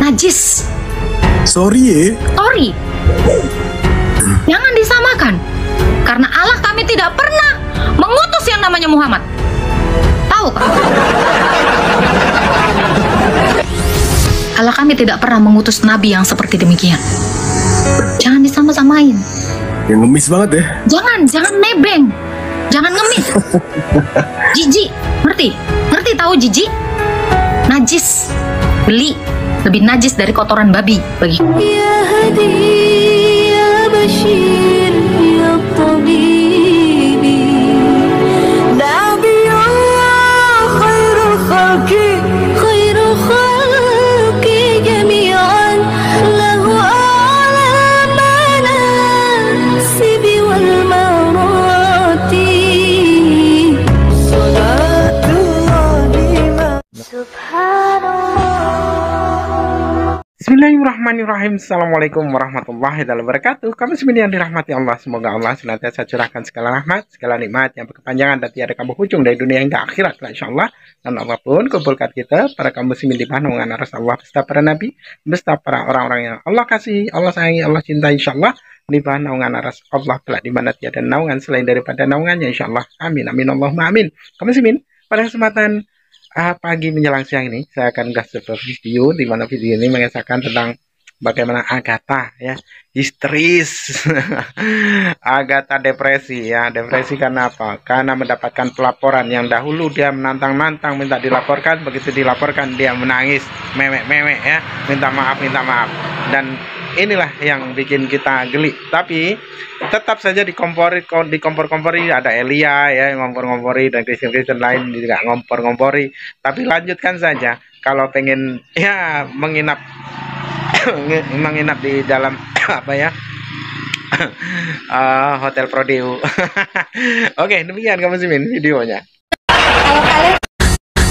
najis. Sorry ya. Sorry. Jangan disamakan. Karena Allah kami tidak pernah mengutus yang namanya Muhammad. Tahu kan? Allah kami tidak pernah mengutus nabi yang seperti demikian. Jangan disama-samain. Ya ngemis banget ya. Jangan nebeng. Jangan ngemis. Jijik, ngerti? Ngerti tahu jijik? Najis. Beli lebih najis dari kotoran babi bagi. Ya Hadi, ya Bashir, ya Tabibi, Nabiyullah khairul khalqi, khairul khalqi jami'an, lahu a'la manasibi wal marati, salatullahi ma subhanallah. Bismillahirrahmanirrahim. Assalamualaikum warahmatullahi wabarakatuh. Kami yang dirahmati Allah. Semoga Allah senantiasa curahkan segala rahmat, segala nikmat yang berkepanjangan dan tiada kambuh ujung dari dunia hingga akhirat, insyaallah. Dan Allah pun kumpulkan kita para kaum muslimin di bawah naungan Rasulullah beserta para nabi, beserta para orang-orang yang Allah kasih, Allah sayangi, Allah cintai, insyaallah. Di bawah naungan Rasulullah telah di mana tiada naungan selain daripada naungannya, insyaallah. Amin amin Allahumma amin. Kaum muslimin, pada kesempatan pagi menjelang siang ini saya akan gas sebuah video di mana video ini mengisahkan tentang bagaimana Agatha ya histeris. Agatha depresi ya. Depresi karena apa? Karena mendapatkan pelaporan yang dahulu dia menantang-nantang minta dilaporkan, begitu dilaporkan dia menangis mewek-mewek ya, minta maaf. Dan inilah yang bikin kita geli. Tapi tetap saja dikompor-kompori, ada Elia ya yang ngompor-ngompori, dan Kristen lain juga ngompor-ngompori. Tapi lanjutkan saja kalau pengen ya menginap menginap di dalam apa ya Hotel Prodeo. Oke, demikian kamu simin videonya.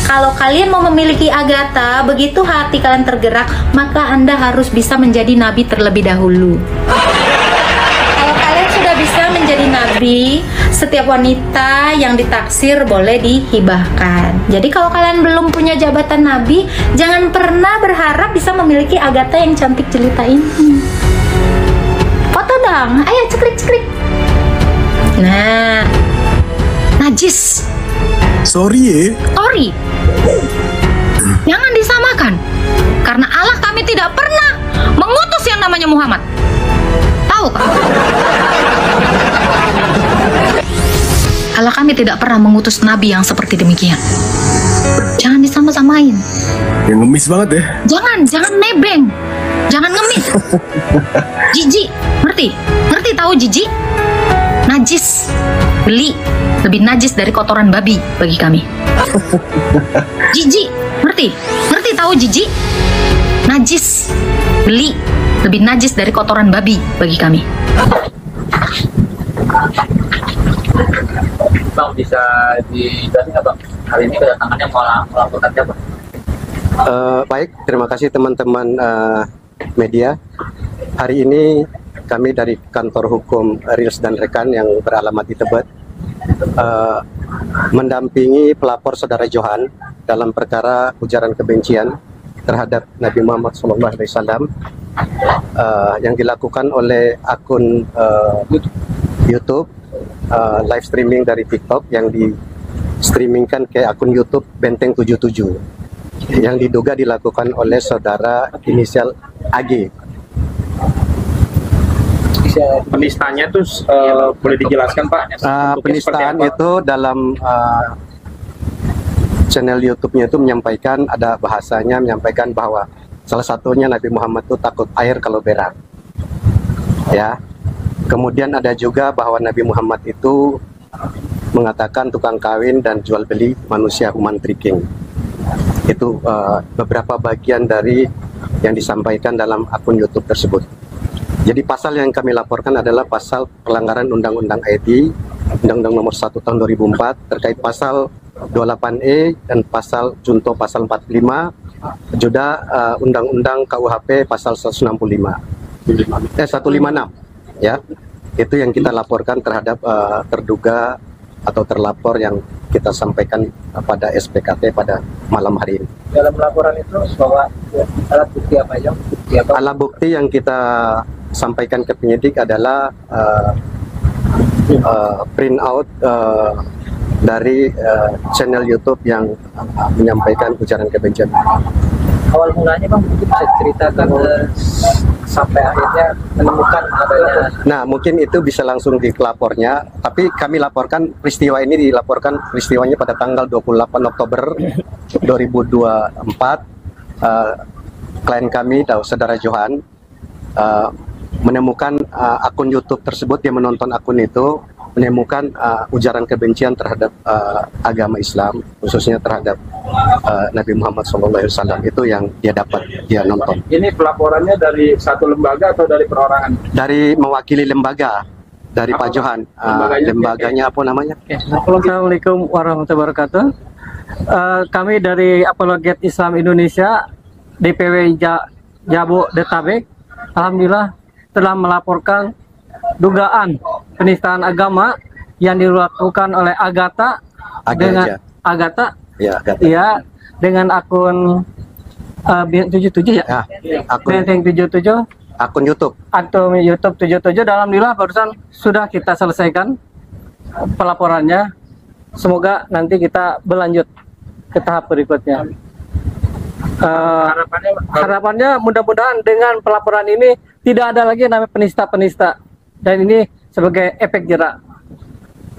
Kalau kalian mau memiliki Agatha, begitu hati kalian tergerak, maka Anda harus bisa menjadi nabi terlebih dahulu. Kalau kalian sudah bisa menjadi nabi, setiap wanita yang ditaksir boleh dihibahkan. Jadi kalau kalian belum punya jabatan nabi, jangan pernah berharap bisa memiliki Agatha yang cantik jelita ini. Foto dong, ayo cekrik. Nah, najis. Sorry ya. Sorry. Jangan disamakan. Karena Allah kami tidak pernah mengutus yang namanya Muhammad. Tahu kan? Allah kami tidak pernah mengutus nabi yang seperti demikian. Jangan disama-samain. Ya ngemis banget ya. Jangan nebeng. Jangan ngemis. Jijik, ngerti? Ngerti tahu jijik? Najis. Beli lebih najis dari kotoran babi bagi kami. Jijik, ngerti? Ngerti tahu jijik? Najis. Beli lebih najis dari kotoran babi bagi kami. Bang, bisa dijelasin nggak Bang, hari ini kedatangannya melaporkan siapa? Baik, terima kasih teman-teman media. Hari ini kami dari kantor hukum Reels dan rekan yang beralamat di Tebet mendampingi pelapor saudara Johan dalam perkara ujaran kebencian terhadap Nabi Muhammad SAW yang dilakukan oleh akun YouTube, live streaming dari TikTok yang di streamingkan ke akun YouTube Benteng 77 yang diduga dilakukan oleh saudara inisial AG. Penistaannya itu boleh dijelaskan Pak? Penistaan itu dalam channel YouTube-nya itu menyampaikan, ada bahasanya menyampaikan bahwa salah satunya Nabi Muhammad itu takut air kalau berak. Ya. Kemudian ada juga bahwa Nabi Muhammad itu mengatakan tukang kawin dan jual beli manusia human trafficking. Itu beberapa bagian dari yang disampaikan dalam akun YouTube tersebut. Jadi pasal yang kami laporkan adalah pasal pelanggaran Undang-Undang IT, Undang-Undang Nomor 1 Tahun 2004 terkait pasal 28E dan pasal junto pasal 45, juga Undang-Undang KUHP pasal 165. 156 ya. Itu yang kita laporkan terhadap terduga atau terlapor yang kita sampaikan pada SPKT pada malam hari ini. Dalam laporan itu bahwa alat bukti apa aja? Bukti apa? Alat bukti yang kita sampaikan ke penyidik adalah print out dari channel YouTube yang menyampaikan ujaran kebencian. Awal mulanya Bang, mungkin bisa ceritakan sampai akhirnya menemukan adanya. Nah, mungkin itu bisa langsung di pelapornya, tapi kami laporkan peristiwa ini peristiwanya pada tanggal 28 Oktober 2024. Klien kami, saudara Johan, menemukan akun YouTube tersebut. Dia menonton akun itu, menemukan ujaran kebencian terhadap agama Islam, khususnya terhadap Nabi Muhammad SAW. Itu yang dia nonton. Ini pelaporannya dari satu lembaga atau dari perorangan? Dari mewakili lembaga, dari Pak Johan. Lembaganya apa namanya? Assalamualaikum warahmatullahi wabarakatuh. Kami dari Apologet Islam Indonesia, DPW Jabodetabek, alhamdulillah telah melaporkan dugaan penistaan agama yang dilakukan oleh Agatha dengan akun 77 ya. Akun 77 akun YouTube. Akun YouTube 77. Alhamdulillah barusan sudah kita selesaikan pelaporannya. Semoga nanti kita berlanjut ke tahap berikutnya. Harapannya mudah-mudahan dengan pelaporan ini tidak ada lagi namanya penista-penista, dan ini sebagai efek jerak.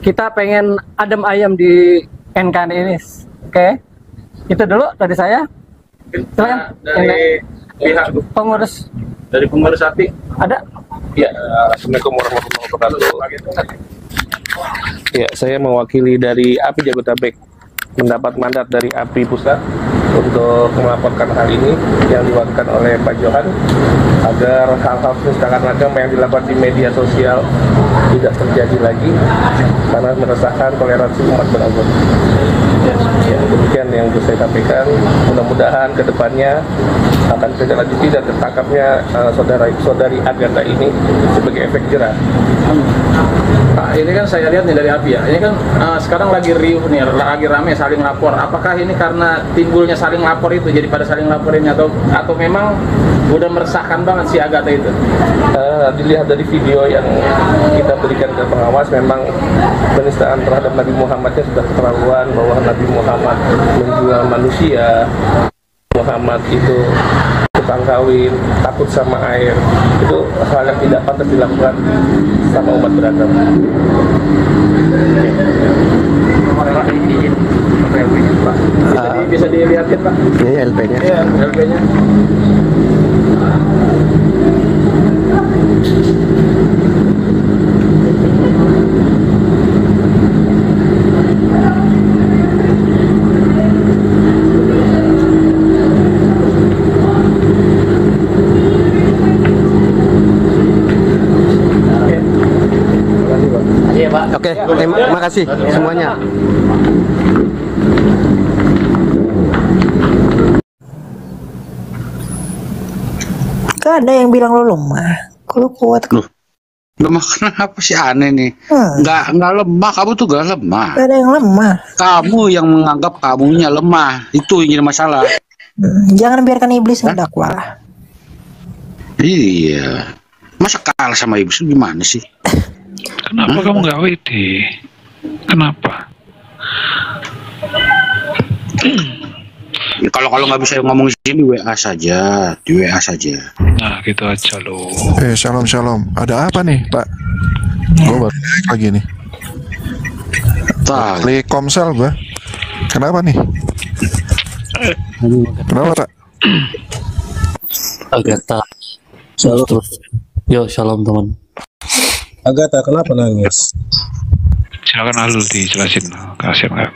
Kita pengen adem ayam di NKRI ini. Oke, itu dulu dari saya. Silakan. Dari pihak pengurus API ada. ya. Assalamualaikum warahmatullahi wabarakatuh. Ya, saya mewakili dari API Jabodetabek mendapat mandat dari API Pusat untuk melaporkan hal ini yang dilakukan oleh Pak Johan agar hal-hal penistaan agama yang dilakukan di media sosial tidak terjadi lagi karena meresahkan toleransi umat beragama. Ya, demikian yang bisa saya sampaikan. Mudah-mudahan kedepannya akan tidak lanjuti dan tertangkapnya saudari Agatha ini sebagai efek jerah. Pak, ini kan saya lihat nih dari API ya, ini kan sekarang lagi riuh nih, lagi rame saling lapor. Apakah ini karena timbulnya saling lapor itu jadi pada saling lapor ini atau memang udah meresahkan banget si Agatha itu? Dilihat dari video yang kita berikan ke pengawas, memang penistaan terhadap Nabi Muhammadnya sudah keterlaluan, bahwa Nabi Muhammad menjual manusia, Muhammad itu tukang kawin, takut sama air. Itu hal yang tidak pantas dilakukan sama umat beragama. Bisa dilihatin Pak? Ini LP-nya. Iya, LP-nya. Oke, terima kasih semuanya. Gak ada yang bilang lo lemah. Kalau kuat. Lemah kenapa sih, aneh nih? Nggak lemah, kamu tuh gak lemah. Gak ada yang lemah. Kamu yang menganggap kamunya lemah, itu yang jadi masalah. Jangan biarkan iblis mendakwa. Iya, masa kalah sama iblis gimana sih? Kenapa kamu nggak WD? Kenapa? Kalau nggak bisa ngomong di sini, WA saja, di WA saja. Nah, gitu aja loh. Shalom. Ada apa nih, Pak? Gue baru lagi nih. Klik Komsel gue. Kenapa nih? Kenapa, Tak? Agatha. Yo, shalom teman. Agatha, kenapa nangis? Silakan Alul dijelasin. Kasihan nggak?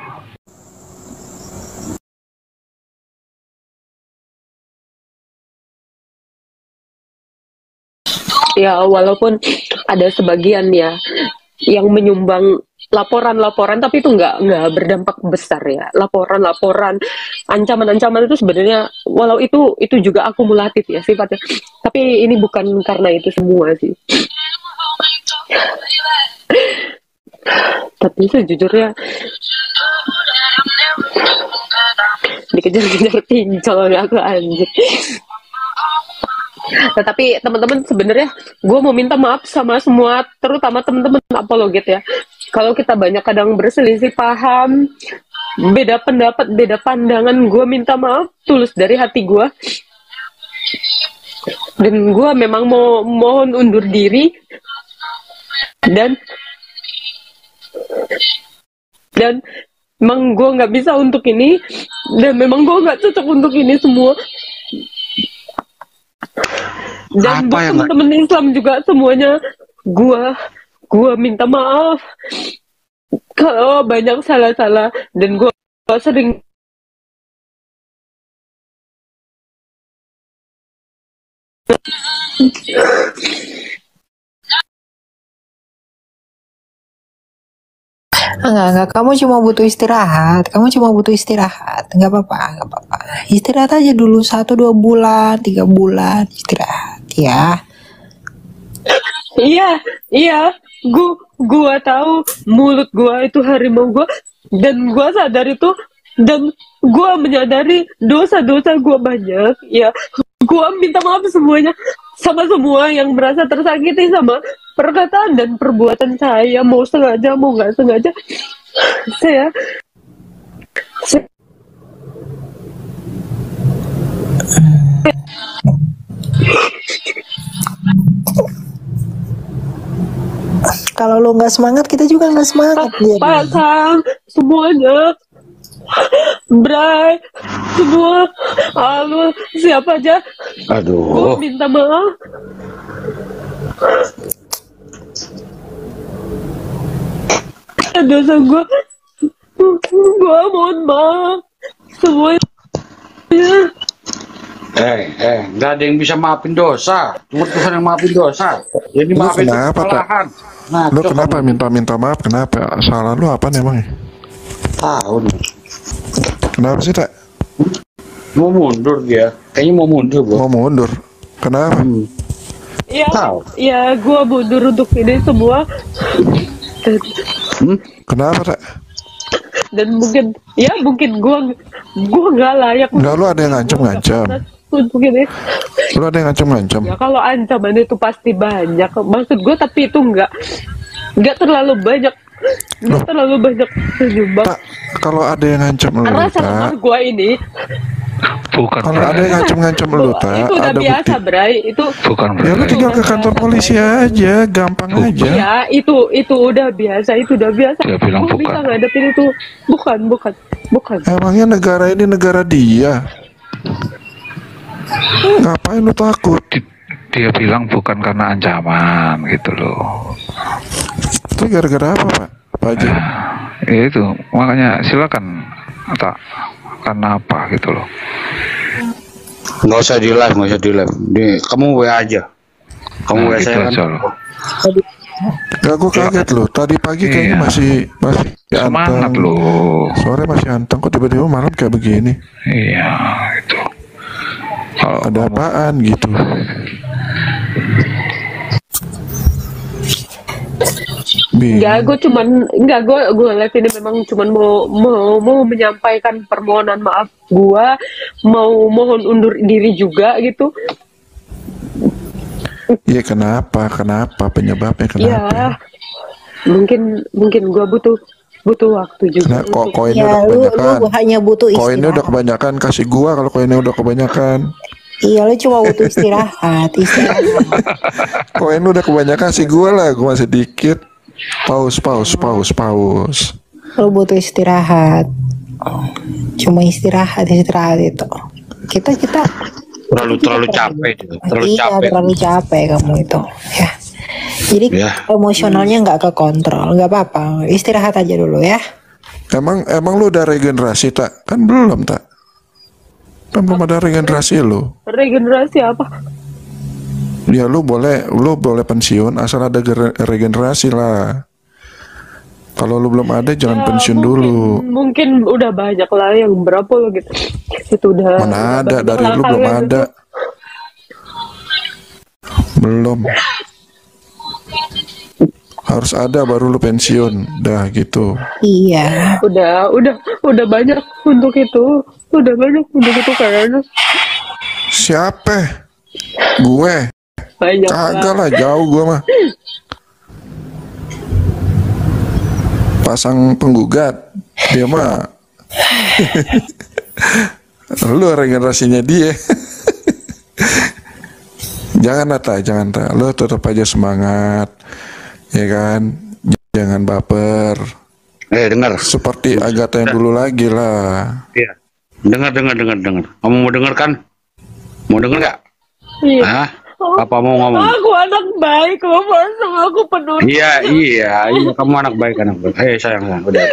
Ya, walaupun ada sebagian ya yang menyumbang laporan-laporan, tapi itu nggak berdampak besar ya. Laporan-laporan, ancaman-ancaman itu sebenarnya, walau itu juga akumulatif ya sifatnya. Tapi ini bukan karena itu semua sih. Tapi sejujurnya dikejar-kejar pincol aku anjir. Nah, tapi teman-teman sebenarnya gue mau minta maaf sama semua, terutama teman-teman apologet ya. Kalau kita banyak kadang berselisih paham, beda pendapat, beda pandangan, gue minta maaf tulus dari hati gue. Dan gue memang mau mohon undur diri dan memang gue nggak bisa untuk ini, dan memang gue nggak cocok untuk ini semua. Dan buat temen-temen Islam juga semuanya, gue minta maaf kalau banyak salah-salah, dan gue sering Enggak, kamu cuma butuh istirahat. Enggak apa-apa. Istirahat aja dulu 1-2 bulan, 3 bulan istirahat ya. Iya, gua tahu mulut gua itu harimau gua, dan gua sadar itu, dan gua menyadari dosa-dosa gua banyak. Ya, gua minta maaf semuanya, sama semua yang merasa tersakiti sama perkataan dan perbuatan saya, mau sengaja mau nggak sengaja. Saya kalau lo nggak semangat, kita juga nggak semangat. pasang semuanya, Bray, semua, halo, siapa aja. Gue minta maaf. Dosa gue mohon maaf semuanya. Nggak ada yang bisa maafin dosa, cuma Tuhan yang maafin dosa. Jadi Lu maafin kenapa, Tak? kesalahan. Lu kenapa minta maaf? Kenapa? Salah lu apa emang? Tahu nih. Kenapa sih, Tak? Mau mundur dia. Kayaknya mau mundur, Bro. Mau mundur. Kenapa? Ya, gue mundur untuk ini semua. Kenapa, Tak? Dan mungkin gue nggak layak. Enggak, lu ada yang ngancam. Untuk ini. Lu ada yang ngancam. Ya kalau ancaman itu pasti banyak. Maksud gue, tapi itu nggak terlalu banyak. Nggak terlalu banyak penyumbang. Tak, kalau ada yang ngancam lu, Karena sama gue ini. Bukan. Kalau ada yang ngancam lu, Tak, Itu udah ada biasa, bukti. Bray. Itu Bukan. Ya lu tinggal ke kantor polisi aja, gampang aja. ya itu udah biasa. Dia bilang Gua bisa ngadepin itu. Bukan. Emangnya negara ini negara dia? Ngapain lu takut? Dia bilang bukan karena ancaman gitu loh. Itu gara-gara apa, Pak? Apa aja? Ya itu, makanya silakan, Tak. Karena apa gitu loh. Nggak usah di live. Kamu WA aja. Kamu WA gitu saya aja kan. loh. Gak, gue kaget loh. Tadi pagi kayaknya masih semangat anteng. loh. Sore masih anteng, kok tiba-tiba malam kayak begini? Iya, itu. Ada apaan gitu? Gue lihat ini memang cuman mau menyampaikan permohonan maaf gue, mau mohon undur diri juga gitu. Iya, kenapa penyebabnya kenapa? Ya, mungkin gue butuh waktu juga. Nah, kok koinnya udah kebanyakan? Lu hanya butuh istirahat. Koinnya udah kebanyakan, kasih gua kalau koinnya udah kebanyakan. Iya, lu cuma butuh istirahat. Koin udah kebanyakan, kasih gua lah, gua masih dikit. Paus. Lu butuh istirahat. Cuma istirahat itu. Kita terlalu capek. Terlalu capek kamu itu. Ya. Jadi emosionalnya nggak kekontrol, nggak apa-apa. Istirahat aja dulu ya. Emang lu udah regenerasi, Tak? Kan belum, Tak? Kan belum ada regenerasi lu. Regenerasi apa? Ya lu boleh pensiun asal ada regenerasi lah. Kalau lu belum ada jangan pensiun dulu. Mungkin udah banyak lah yang berapa lo gitu. Itu udah. Mana ada dari lu belum ada. Belum. Harus ada baru lu pensiun. Dah gitu. Iya. Udah banyak untuk itu. Udah banyak, udah gitu kayaknya. Siapa? Gue? Banyak Kagak lah, jauh gue mah. Pasang penggugat, dia mah. Lu regenerasinya dia. Jangan Nata, jangan Nata. Lu tetap aja semangat, ya kan? Jangan baper. Dengar. Seperti Agatha yang dulu lagi lah. Iya. Dengar. Kamu mau dengar kan? Mau dengar nggak? Iya. Hah? Apa mau ngomong? Aku anak baik, kamu pasang aku peduli. Iya. Kamu anak baik. Sayang. Udah.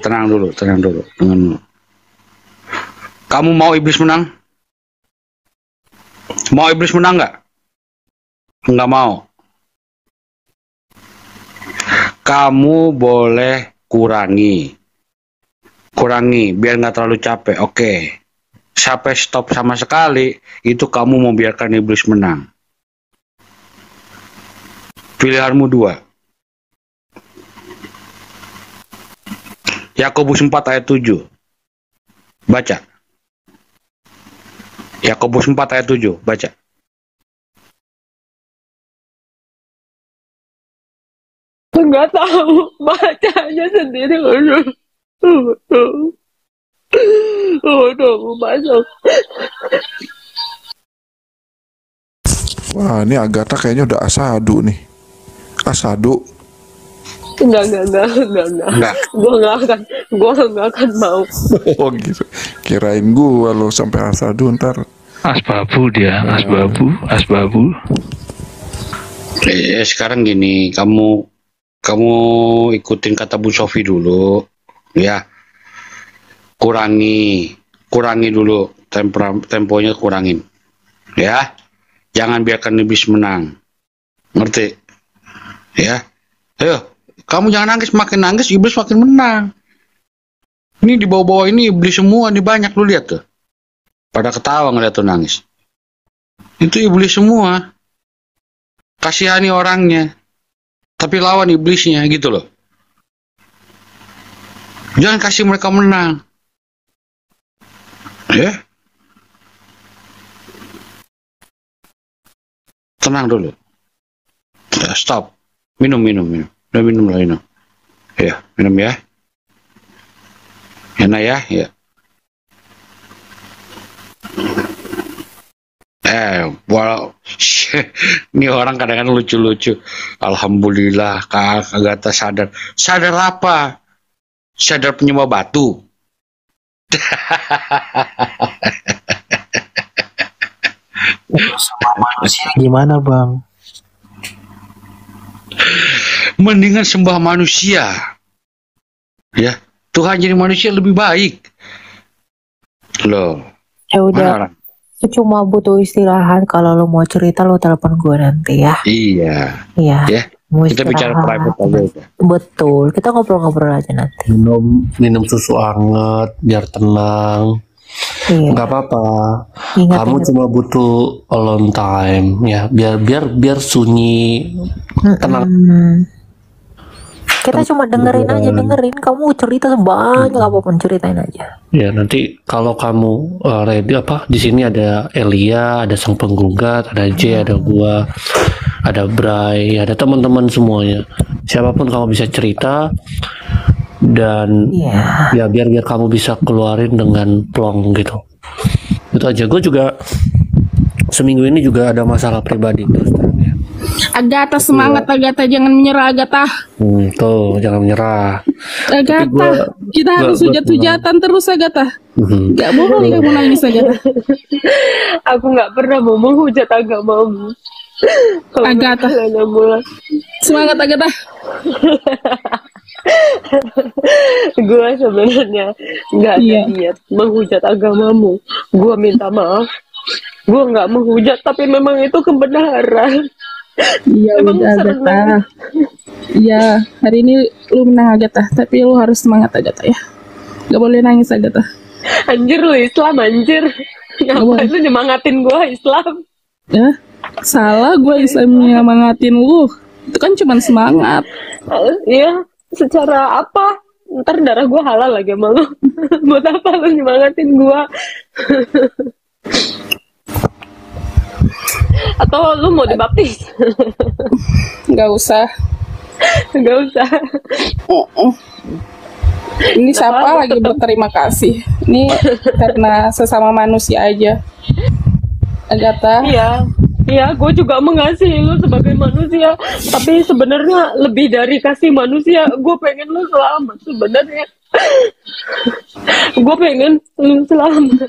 Tenang dulu. Kamu mau iblis menang? Mau iblis menang nggak? Nggak mau. Kamu boleh kurangi biar nggak terlalu capek. Oke. Sampai stop sama sekali, itu kamu mau biarkan iblis menang. Pilihanmu 2. Yakobus 4 ayat 7. Baca. Yakobus 4 ayat 7. Baca. Nggak tahu, bacanya sendiri. Udah masuk. Wah, ini Agatha kayaknya udah asadu nih. Asadu. Enggak. Gua nggak akan mau. Oh gitu. Kirain gua lo sampai asadu ntar. Asbabu dia, asbabu. Sekarang gini, kamu ikutin kata Bu Sofi dulu, ya. Kurangi dulu temponya, kurangin, ya. Jangan biarkan iblis menang, ngerti? Ya. Ayo, kamu jangan nangis, makin nangis iblis makin menang. Ini di bawah-bawah ini iblis semua, ini banyak, lu lihat tuh. Pada ketawa ngeliat tuh nangis. Itu iblis semua. Kasihani orangnya, tapi lawan iblisnya gitu loh. Jangan kasih mereka menang. Ya. Tenang dulu. Stop. Minum. Udah minum lah, minum. Ya, minum ya. Enak ya, ya. Wow. Ini orang kadang-kadang lucu-lucu. Alhamdulillah, Kak Agatha sadar. Sadar apa? Sadar penyembah batu. Sama manusia gimana bang? Mendingan sembah manusia. Ya, Tuhan jadi manusia lebih baik. Loh. Ya udah. Aku cuma butuh istirahat. Kalau lo mau cerita lo telepon gue nanti ya. Iya. Ya. Mau kita bicara private aja. Betul. Kita ngobrol-ngobrol aja nanti. Minum susu hangat biar tenang. Iya. Nggak apa-apa. Kamu cuma butuh alone time ya. Biar sunyi, tenang. Kita cuma dengerin aja, kamu cerita sebanyak apapun, ceritain aja. Ya nanti kalau kamu ready di sini ada Elia, ada sang penggugat, ada J, ada gua, ada Bray, ada teman-teman semuanya. Siapapun kamu bisa cerita dan ya biar kamu bisa keluarin dengan plong gitu. Itu aja. Gue juga seminggu ini juga ada masalah pribadi terus terang ya. Agatha semangat, Agatha jangan menyerah, Agatha. Tuh jangan menyerah. Agatha, kita harus hujat-hujatan terus, Agatha. Gak boleh kamu nangis, Agatha. Aku nggak pernah mau menghujat agamamu. Agatha, semangat Agatha. Gue sebenarnya nggak ada niat menghujat agamamu. Gue minta maaf. Gue nggak menghujat, tapi memang itu kebenaran. Iya udah Agatha. Iya, hari ini lu menang Agatha, tapi lu harus semangat Agatha ya. Gak boleh nangis Agatha. Anjir lu Islam anjir. Ngapain lu nyemangatin gue Islam? Ya, salah gue Islam nyemangatin lu. Itu kan cuma semangat. Iya, secara apa? ntar darah gue halal lagi sama lu. Buat apa lu nyemangatin gue? Atau lu mau dibaptis? Nggak usah. Nggak usah. Ini siapa lagi berterima kasih? Ini karena sesama manusia aja. Agatha. Iya, gue juga mengasihi lu sebagai manusia. Tapi sebenarnya lebih dari kasih manusia, gue pengen lu selamat sebenarnya. Gue pengen lu selamat.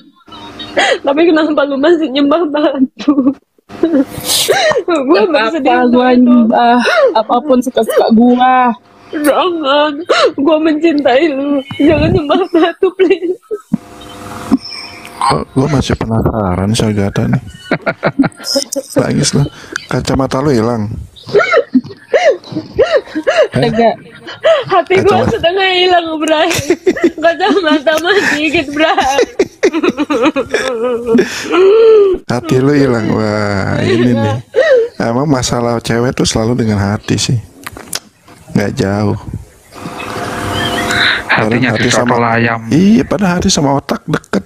Tapi kenapa lu masih nyembah batu? Gue bersedih. Gue nyembah apapun suka-suka gue. Jangan, gue mencintai lu. Jangan nyembah batu, please. Gue masih penasaran si Agatha nih. Nangis lah. Kacamata lu hilang. Hati gue setengah hilang, Bray. Kacamata mah dikit, Bray. Hati lu hilang. Wah, ini nih. Emang masalah cewek tuh selalu dengan hati sih. Nggak jauh. Hatinya hati sama ayam. Iya, pada hati sama otak deket.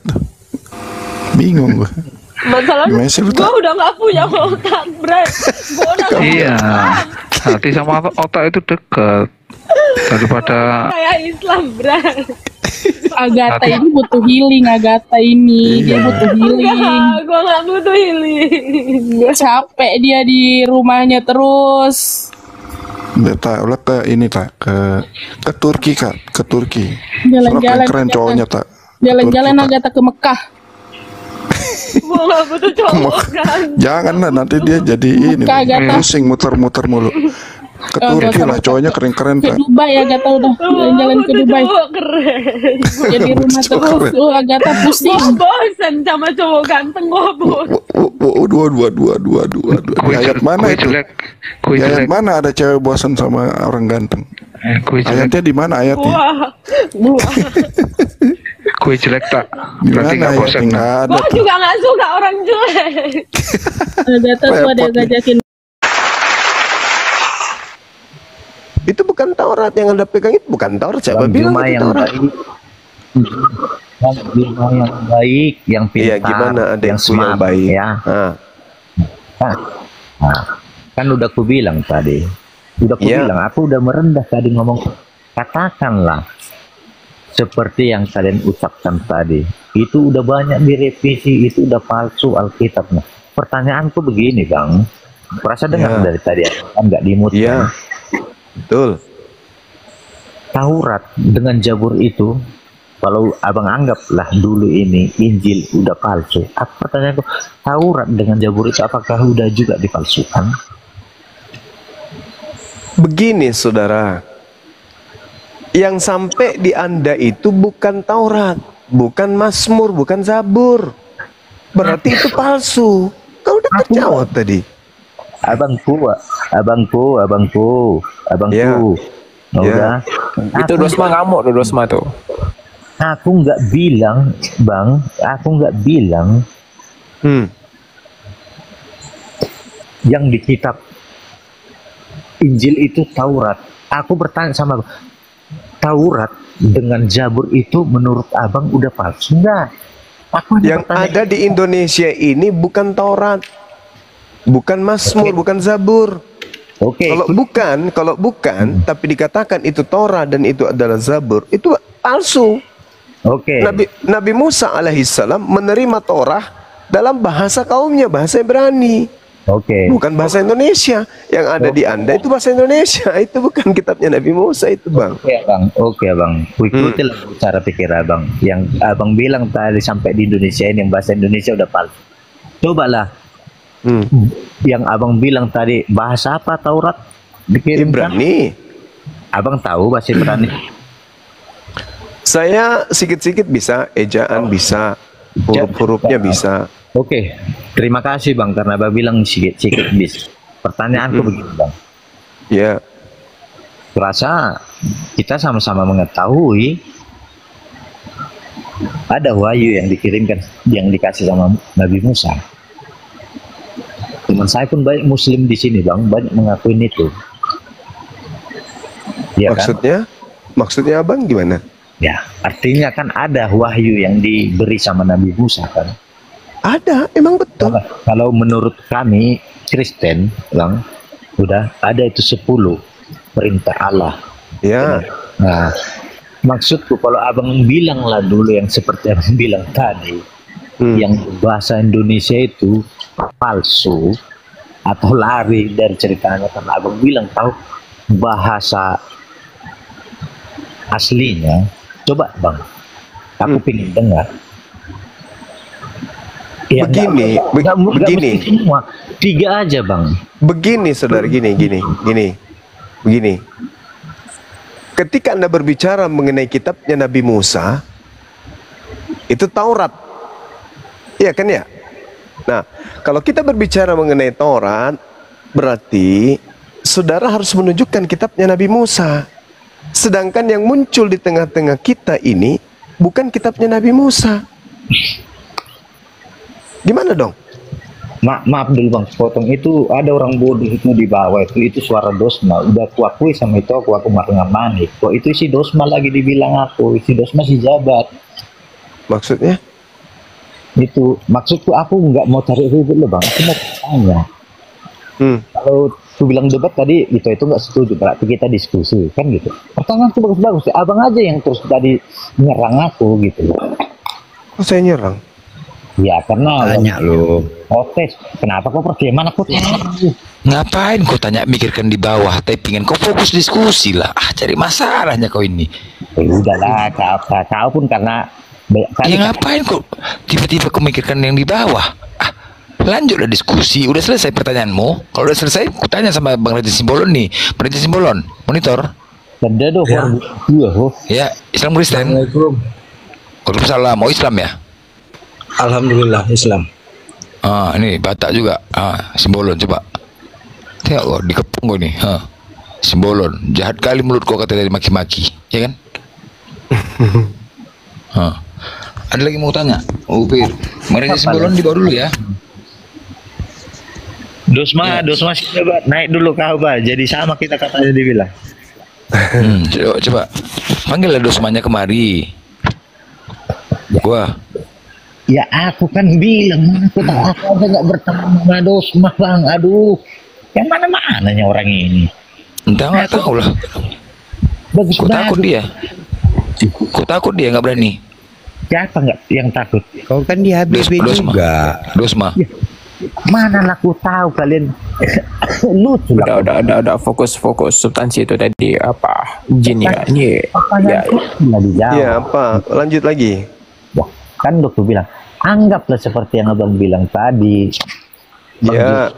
Bingung gue. Masalahnya gue udah gak punya otak, Bray. Gue udah Iya, hati sama otak itu deket daripada kayak Islam, Bray. Agatha ini butuh healing. Agatha ini dia butuh healing. Gue gak butuh healing. Capek dia di rumahnya terus. Beta ulah ke ini tak ke Turki Kak, ke Turki. Jalan-jalan keren cowoknya tak. Jalan-jalan Agatha ke Mekah. Gue gak butuh cowok kan. Jangan lah, nanti dia jadi ini pusing muter-muter mulu. Ke Turki lah, cowoknya keren-keren Ke tak. Dubai Agatha udah jalan-jalan ke Dubai. Keren. Jadi rumah terus. Agatha pusing. Gue bosan sama cowok ganteng. Gue bosan. Dua. Ayat mana itu? Ayat mana ada cewek bosan sama orang ganteng? Ayatnya di mana ayatnya? Buah. Kue jelek tak? Berarti nggak bosan. Gue juga nggak suka orang jelek. Agatha tuh ada ngajakin. Itu bukan Taurat yang Anda pegang, itu bukan Taurat. Siapa bilang itu Taurat? Jumlah yang baik, yang pintar, iya, gimana ada yang smart, baik ya. Kan udah aku bilang tadi, aku udah merendah tadi ngomong, katakanlah seperti yang kalian ucapkan tadi, itu udah banyak direvisi, itu udah palsu Alkitab. Nah, pertanyaanku begini, Bang, perasa dengar dari tadi kan nggak dimut? Iya, betul. Taurat dengan Zabur itu, kalau abang anggaplah dulu ini Injil udah palsu, apa pertanyaanku, Taurat dengan Zabur itu apakah udah juga dipalsukan? Begini saudara, yang sampai di Anda itu bukan Taurat, bukan Mazmur, bukan Zabur, berarti itu palsu. Kau udah terjawab tadi. Abangku. Ya. Udah. Itu Dosma ngamuk tuh, Dosma tuh. Aku nggak bilang, Bang. Aku nggak bilang. Yang di kitab Injil itu Taurat. Aku bertanya sama Abang, Taurat dengan Zabur itu menurut Abang udah palsu nggak? Yang ada di Indonesia ini bukan Taurat, bukan Mazmur, bukan Zabur. Kalau bukan, tapi dikatakan itu Taurat dan itu adalah Zabur, itu palsu. Nabi Musa alaihissalam menerima Torah dalam bahasa kaumnya, bahasa Ibrani. Bukan bahasa Indonesia. Yang ada di Anda itu bahasa Indonesia. Itu bukan kitabnya Nabi Musa itu, Bang. Oke, Bang. Ikuti cara pikir Abang. Yang Abang bilang tadi sampai di Indonesia ini yang bahasa Indonesia udah palsu. Cobalah. Yang Abang bilang tadi bahasa apa Taurat dikirimkan? Ibrani. Abang tahu bahasa Ibrani? Saya sikit-sikit bisa, ejaan bisa, huruf-hurufnya bisa. Oke, terima kasih Bang karena Abang bilang sikit-sikit bis. Pertanyaanku begini Bang. Ya. Rasa kita sama-sama mengetahui ada wahyu yang dikirimkan, yang dikasih sama Nabi Musa. Teman saya pun banyak Muslim di sini Bang, banyak mengakuin itu. Ya, maksudnya? Kan? Maksudnya abang gimana? Ya, artinya kan ada wahyu yang diberi sama Nabi Musa kan. Ada, emang betul. Kalau menurut kami Kristen, Bang, udah ada itu 10 perintah Allah. Ya. Nah, maksudku kalau abang bilang lah dulu yang seperti yang bilang tadi, yang bahasa Indonesia itu palsu atau lari dari ceritanya, karena abang bilang tahu bahasa aslinya. Coba bang, aku pengen dengar. Ya, begini, begini. Semua 3 aja bang. Begini saudara, gini. Ketika Anda berbicara mengenai kitabnya Nabi Musa, itu Taurat, iya kan ya? Nah, kalau kita berbicara mengenai Taurat, berarti saudara harus menunjukkan kitabnya Nabi Musa. Sedangkan yang muncul di tengah-tengah kita ini bukan kitabnya Nabi Musa. Gimana dong? Maaf dulu bang, potong itu ada orang bodoh itu di bawah itu suara Dosma. Udah kuakui sama itu aku manik. Kok itu si Dosma lagi dibilang aku, si Dosma si jabat. Maksudnya? Itu maksudku aku nggak mau cari ribut loh bang. Aku mau tanya. Kalau aku bilang debat tadi itu nggak setuju, berarti kita diskusi kan gitu. Pertanyaan itu bagus-bagus. Abang aja yang terus tadi nyerang aku gitu. Kok saya nyerang? Ya karena tanya lo. Oke, kenapa kau percaya aku tanya? Ngapain kau tanya mikirkan di bawah, tapi pengen kau fokus diskusi lah. Cari masalahnya kau ini. Udahlah, kau pun karena ya ngapain kok tiba-tiba kau mikirkan yang di bawah? Lanjutlah diskusi. Udah selesai pertanyaanmu? Kalau udah selesai, aku tanya sama Bang Raja Simbolon nih. Bang Raja Simbolon, monitor. Ada dong. Ya, Islam Kristen. Waalaikumsalam. Mau Islam ya? Alhamdulillah Islam. Ini Batak juga. Simbolon coba. Tengok kok dikepung kok nih. Simbolon, jahat kali mulut kau kata dari maki-maki, ya kan? Ada lagi mau tanya? Upir. Mereka Simbolon di bawah dulu ya. Dosma coba naik dulu kau bah. Jadi sama kita katanya dibilang. Coba panggillah Dosmanya kemari. Gua. Ya aku kan bilang aku aja nggak berteman sama Dosma bang. Aduh, yang mana-mananya orang ini. Entah nggak tahu lah. Kau takut dia? Kau takut dia nggak berani? Siapa nggak yang takut? Kau kan di HBB juga. Dosma. Ya, mana lah aku tahu kalian lucu lah. Udah fokus substansi itu tadi apa jin ya ini ya apa lanjut lagi. Wah, kan dokter bilang anggaplah seperti yang abang bilang tadi ya.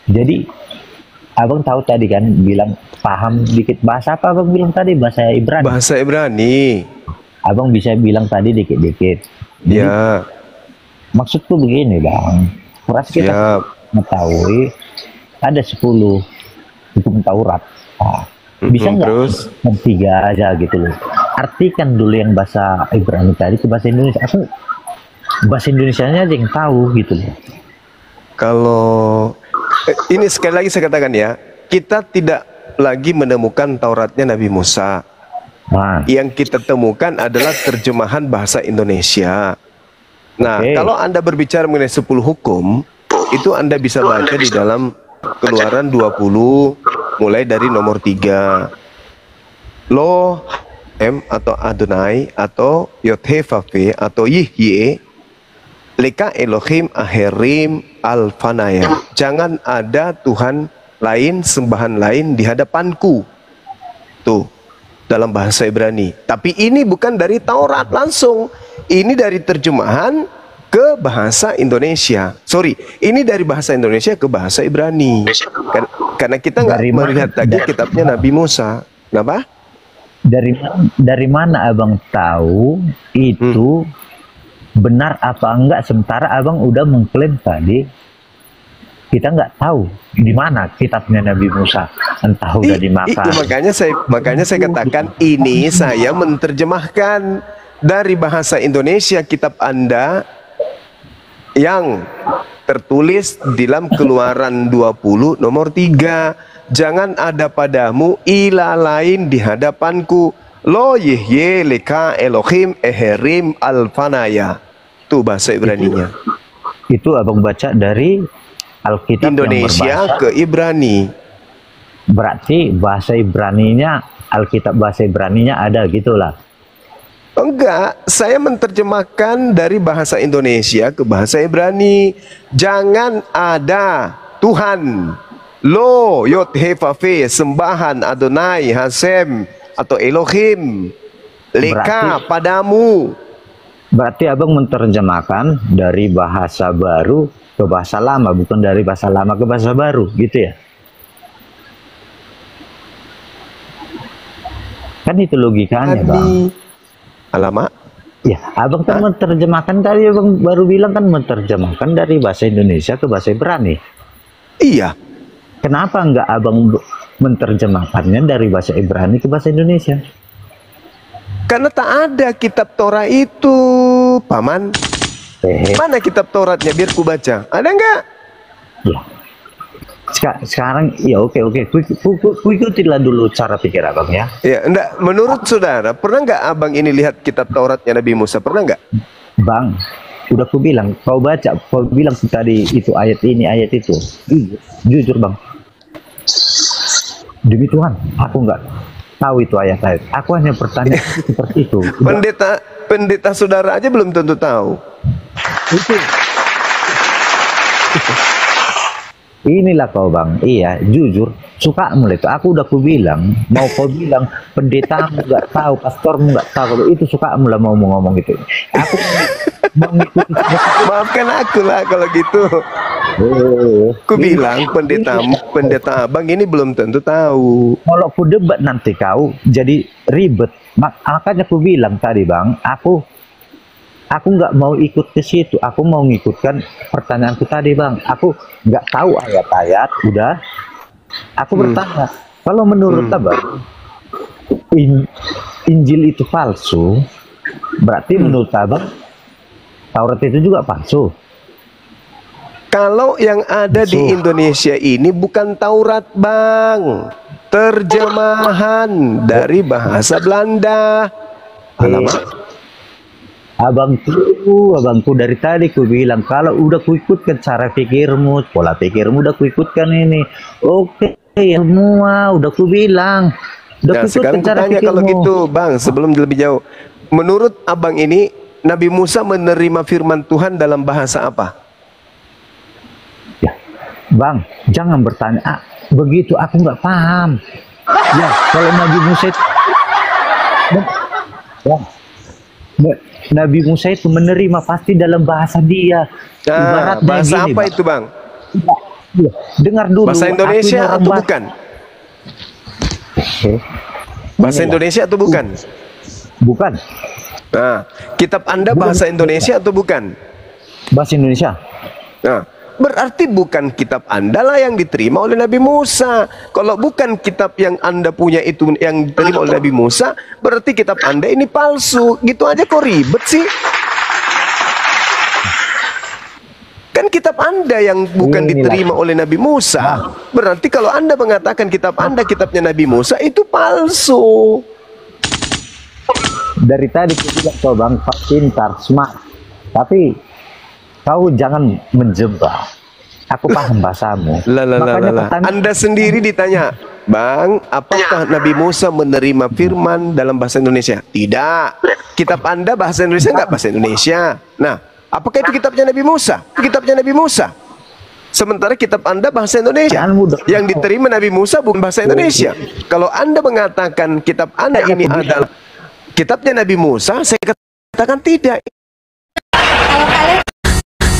Jadi abang tahu tadi kan bilang paham dikit bahasa apa abang bilang tadi bahasa Ibrani. Abang bisa bilang tadi dikit-dikit ya. Maksudku begini bang, kurasa kita mengetahui ada 10 hukum Taurat. Bisa nggak 3 aja gitu loh. Artikan dulu yang bahasa Ibrani tadi ke bahasa Indonesia. Aku bahasa Indonesianya aja yang tahu gitu loh. Kalau ini sekali lagi saya katakan ya, kita tidak lagi menemukan Tauratnya Nabi Musa. Yang kita temukan adalah terjemahan bahasa Indonesia. Nah, kalau Anda berbicara mengenai 10 hukum, itu Anda bisa baca di dalam Keluaran 20 mulai dari nomor 3. Lo atau Adonai atau Yod-He-Vav-He atau Yihye Leka Elohim Aherim Alfanaya. Jangan ada Tuhan lain, sembahan lain di hadapanku. Tuh, dalam bahasa Ibrani. Tapi ini bukan dari Taurat langsung. Ini dari terjemahan ke bahasa Indonesia. Sorry, ini dari bahasa Indonesia ke bahasa Ibrani. Karena kita nggak melihat lagi kitabnya Nabi Musa. Kenapa? Dari mana abang tahu itu benar apa enggak? Sementara abang udah mengklaim tadi kita nggak tahu di mana kitabnya Nabi Musa. Entah udah dimakan. Makanya saya katakan ini saya menerjemahkan dari bahasa Indonesia kitab Anda yang tertulis di dalam Keluaran 20 nomor 3. Jangan ada padamu ilah lain di hadapanku. Lo yehye leka Elohim eherim alfanaya. Itu bahasa Ibraninya. Itu abang baca dari Alkitab Indonesia yang berbahasa, ke Ibrani. berarti bahasa Ibraninya, Alkitab bahasa Ibraninya ada gitulah. Enggak, saya menerjemahkan dari bahasa Indonesia ke bahasa Ibrani. Jangan ada Tuhan, Lo, Yod, He, Vav, Ve, sembahan Adonai, Hasem, atau Elohim, Leka, padamu. Berarti abang menerjemahkan dari bahasa baru ke bahasa lama, bukan dari bahasa lama ke bahasa baru, gitu ya? Kan itu logikanya, Bang. Alamak. Ya, abang kan menerjemahkan tadi, abang baru bilang kan menerjemahkan dari bahasa Indonesia ke bahasa Ibrani. Iya. Kenapa enggak abang menerjemahkannya dari bahasa Ibrani ke bahasa Indonesia? Karena tak ada kitab Torah itu, Paman. Mana kitab Tauratnya biar ku baca? Ada enggak? Ya. Sekarang ya oke. Ku ikutilah dulu cara pikir abang ya. Ya, enggak. Menurut saudara, pernah enggak abang ini lihat kitab Tauratnya Nabi Musa? Pernah enggak? Bang, udah ku bilang, kau baca, kau bilang tadi itu ayat ini, ayat itu. Jujur bang, demi Tuhan, aku enggak tahu itu ayat-ayat. Aku hanya bertanya seperti itu. Pendeta saudara aja belum tentu tahu. Itu. Inilah kau bang, iya jujur suka mulai itu. Aku udah ku bilang, mau kau bilang pendetamu nggak tahu, pastormu nggak tahu, itu suka mulai mau ngomong gitu. Aku mau ngikuti. Maafkan aku lah kalau gitu. Ku bilang pendeta abang ini belum tentu tahu. Kalau ku debat nanti kau jadi ribet. Makanya ku bilang tadi bang, aku nggak mau ikut ke situ. Aku mau ngikutkan pertanyaanku tadi bang. Aku nggak tahu ayat-ayat. Udah. Aku bertanya. Kalau menurut abang, Injil itu palsu. Berarti menurut abang, Taurat itu juga palsu. Kalau yang ada di Indonesia ini bukan Taurat bang, terjemahan dari bahasa Belanda. Alamak. Abangku dari tadi ku bilang kalau udah ku ikutkan cara pikirmu, pola pikirmu udah ku ikutkan ini. Oke, semua udah ku bilang. Nah, sekarang tanya kalau gitu, Bang, sebelum lebih jauh. Menurut abang ini, Nabi Musa menerima firman Tuhan dalam bahasa apa? Ya, Bang, jangan bertanya. Begitu aku nggak paham. Ya, kalau Nabi Musa itu, Nabi Musa itu menerima pasti dalam bahasa dia. Nah, bahasa gini, apa itu bang? Ya, dengar dulu. Bahasa Indonesia atau bukan? Bahasa Indonesia atau bukan? Bukan. Nah, kitab Anda bahasa Indonesia atau bukan? Bahasa Indonesia. Nah, berarti bukan kitab Anda lah yang diterima oleh Nabi Musa. Kalau bukan kitab yang Anda punya itu yang diterima oleh Nabi Musa, berarti kitab Anda ini palsu. Gitu aja kok ribet sih? Kan kitab Anda yang bukan diterima oleh Nabi Musa. Berarti kalau Anda mengatakan kitab Anda kitabnya Nabi Musa, itu palsu. Dari tadi kita bilang kau bang, pintar, smart. Tapi kau jangan menjebak. Aku paham bahasamu. Anda sendiri ditanya, Bang, apakah Nabi Musa menerima firman dalam bahasa Indonesia? Tidak. Kitab Anda bahasa Indonesia enggak bahasa Indonesia. Nah, apakah itu kitabnya Nabi Musa? Itu kitabnya Nabi Musa. Sementara kitab Anda bahasa Indonesia. Yang diterima Nabi Musa bukan bahasa Indonesia. Kalau Anda mengatakan kitab Anda ini adalah kitabnya Nabi Musa, saya katakan tidak.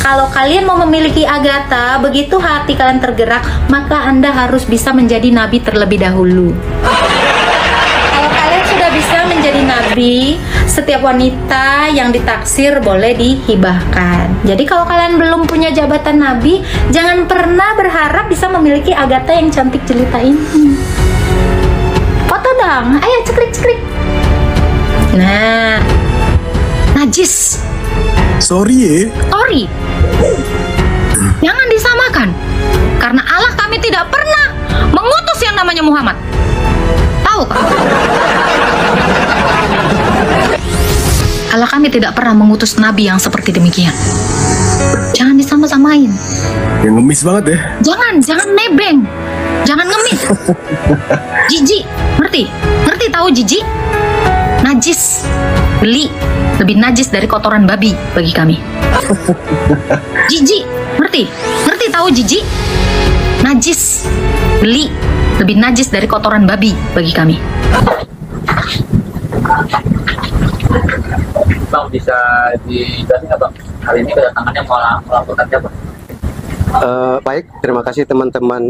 Kalau kalian mau memiliki Agatha, begitu hati kalian tergerak, maka Anda harus bisa menjadi nabi terlebih dahulu. Kalau kalian sudah bisa menjadi nabi, setiap wanita yang ditaksir boleh dihibahkan. Jadi kalau kalian belum punya jabatan nabi, jangan pernah berharap bisa memiliki Agatha yang cantik jelita ini. Foto dong, ayo ceklik-ceklik. Nah, najis. Sorry ya. Sorry. Jangan disamakan. Karena Allah kami tidak pernah mengutus yang namanya Muhammad. Tahu kan? Allah kami tidak pernah mengutus nabi yang seperti demikian. Jangan disama-samain. Yang ngemis banget ya. Jangan nebeng. Jangan ngemis. Jijik, ngerti? Ngerti tahu jijik? Najis. Beli lebih najis dari kotoran babi bagi kami. Jijik, ngerti? Ngerti tahu jijik? Najis. Beli lebih najis dari kotoran babi bagi kami. Bang, bisa dijelasin nggak Bang? Kali ini kedatangannya melaporkan siapa? Baik, terima kasih teman-teman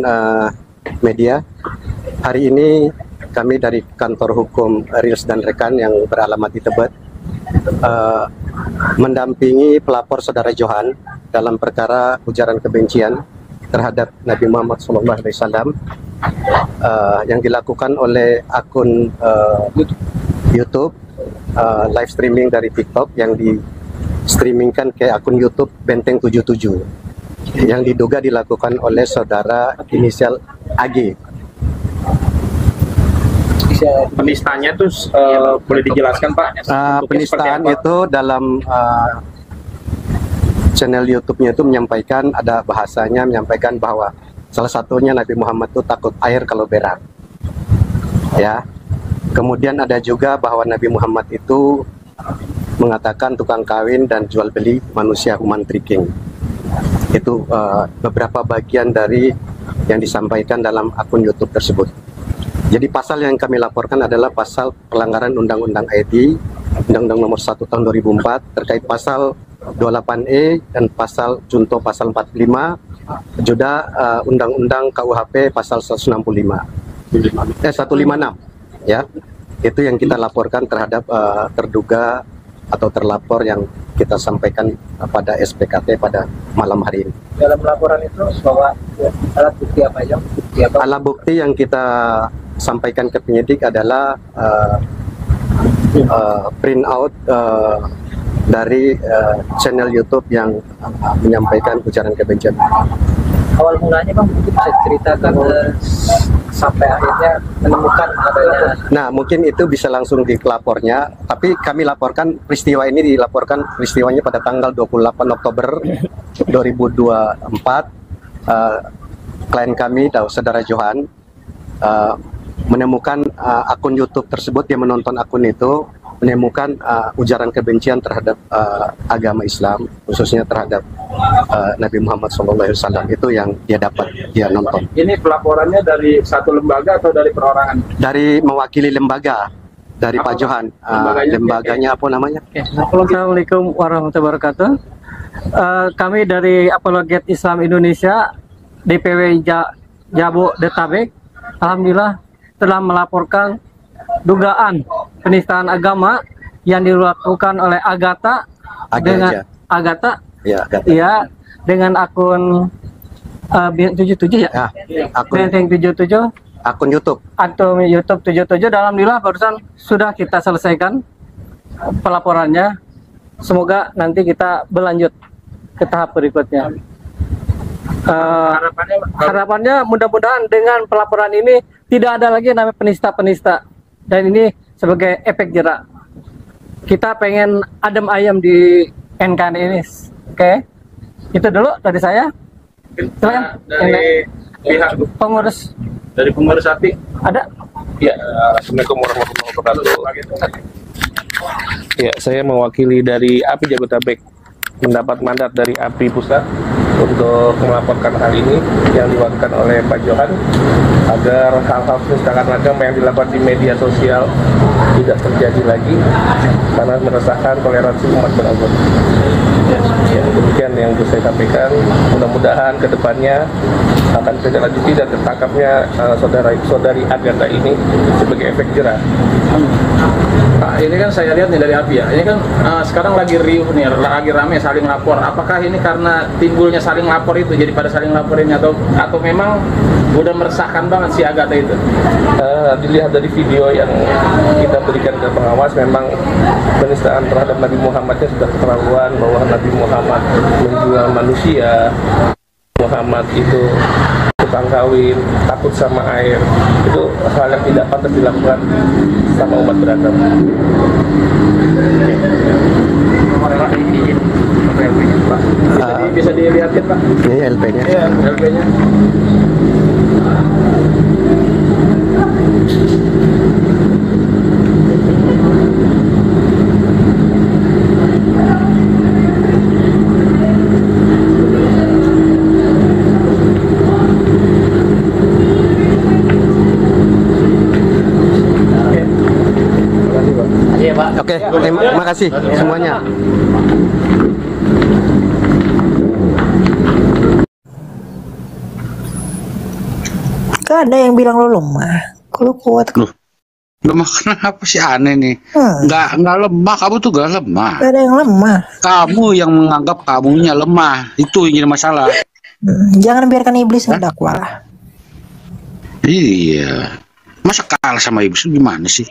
media. Hari ini kami dari kantor hukum Reels dan rekan yang beralamat di Tebet mendampingi pelapor saudara Johan dalam perkara ujaran kebencian terhadap Nabi Muhammad SAW yang dilakukan oleh akun YouTube, live streaming dari TikTok yang di streamingkan ke akun YouTube Benteng 77 yang diduga dilakukan oleh saudara inisial AG. Penistanya itu boleh dijelaskan Pak? Penistaan itu dalam channel YouTube-nya itu menyampaikan, ada bahasanya menyampaikan bahwa salah satunya Nabi Muhammad itu takut air kalau berak. Ya. Kemudian ada juga bahwa Nabi Muhammad itu mengatakan tukang kawin dan jual beli manusia, human trafficking. Itu beberapa bagian dari yang disampaikan dalam akun YouTube tersebut. Jadi pasal yang kami laporkan adalah pasal pelanggaran Undang-Undang IT, Undang-Undang Nomor 1 Tahun 2004 terkait pasal 28E dan pasal junto pasal 45, juga Undang-Undang KUHP pasal 156, ya. Itu yang kita laporkan terhadap terduga atau terlapor yang kita sampaikan pada SPKT pada malam hari ini. Dalam laporan itu bahwa alat bukti apa aja? Alat bukti yang kita sampaikan ke penyidik adalah print out dari channel YouTube yang menyampaikan ujaran kebencian. Awal mulanya Bang, mungkin bisa ceritakan sampai akhirnya menemukan adanya. Nah, mungkin itu bisa langsung di pelapornya, tapi kami laporkan peristiwa ini peristiwanya pada tanggal 28 Oktober 2024. Klien kami, saudara Johan, menemukan akun YouTube tersebut, dia menonton akun itu, menemukan ujaran kebencian terhadap agama Islam, khususnya terhadap Nabi Muhammad SAW. Itu yang dia nonton. Ini pelaporannya dari satu lembaga atau dari perorangan? Dari mewakili lembaga, dari Pak Johan. Lembaganya apa namanya? Assalamualaikum warahmatullahi wabarakatuh. Kami dari Apologet Islam Indonesia, DPW Jabodetabek, alhamdulillah telah melaporkan dugaan penistaan agama yang dilakukan oleh Agatha dengan akun 77 ya, akun 77 akun YouTube atau YouTube 77. Alhamdulillah barusan sudah kita selesaikan pelaporannya. Semoga nanti kita berlanjut ke tahap berikutnya. Harapannya mudah-mudahan dengan pelaporan ini tidak ada lagi namanya penista-penista, dan ini sebagai efek jerak. Kita pengen adem ayam di NKRI ini. Oke, itu dulu dari saya. Silakan. Dari pihak pengurus API ada? Ya, Assalamualaikum warahmatullahi wabarakatuh. Ya, saya mewakili dari API Jabodetabek, mendapat mandat dari API Pusat untuk melaporkan hal ini yang dilakukan oleh Pak Johan agar hal-hal penistaan agama yang dilakukan di media sosial tidak terjadi lagi karena meresahkan toleransi umat beragama. Ya, demikian yang bisa saya sampaikan. Mudah-mudahan kedepannya akan kita lanjuti dan tertangkapnya saudari Agatha ini sebagai efek jerah. Pak, ini kan saya lihat nih dari API ya, ini kan sekarang lagi riuh nih, lagi rame saling lapor. Apakah ini karena timbulnya saling lapor itu jadi pada saling laporin atau memang udah meresahkan banget si Agatha itu? Dilihat dari video yang kita berikan ke pengawas, memang penistaan terhadap Nabi Muhammadnya sudah keterlaluan, bahwa Nabi Nabi Muhammad menjual manusia, Muhammad itu tukang kawin, takut sama air, itu hal yang tidak pantas dilakukan sama umat beragama. Bisa dilihatin Pak? Ini LP-nya. Iya, LP-nya. Oke, terima kasih semuanya. Gak ada yang bilang lo lemah. Kalau kuat. Lemah kenapa sih, aneh nih? Nggak lemah, kamu tuh gak lemah. Gak ada yang lemah. Kamu yang menganggap kamunya lemah, itu yang jadi masalah. Jangan biarkan iblis mendakwa lah. Iya. Masa kalah sama iblis gimana sih?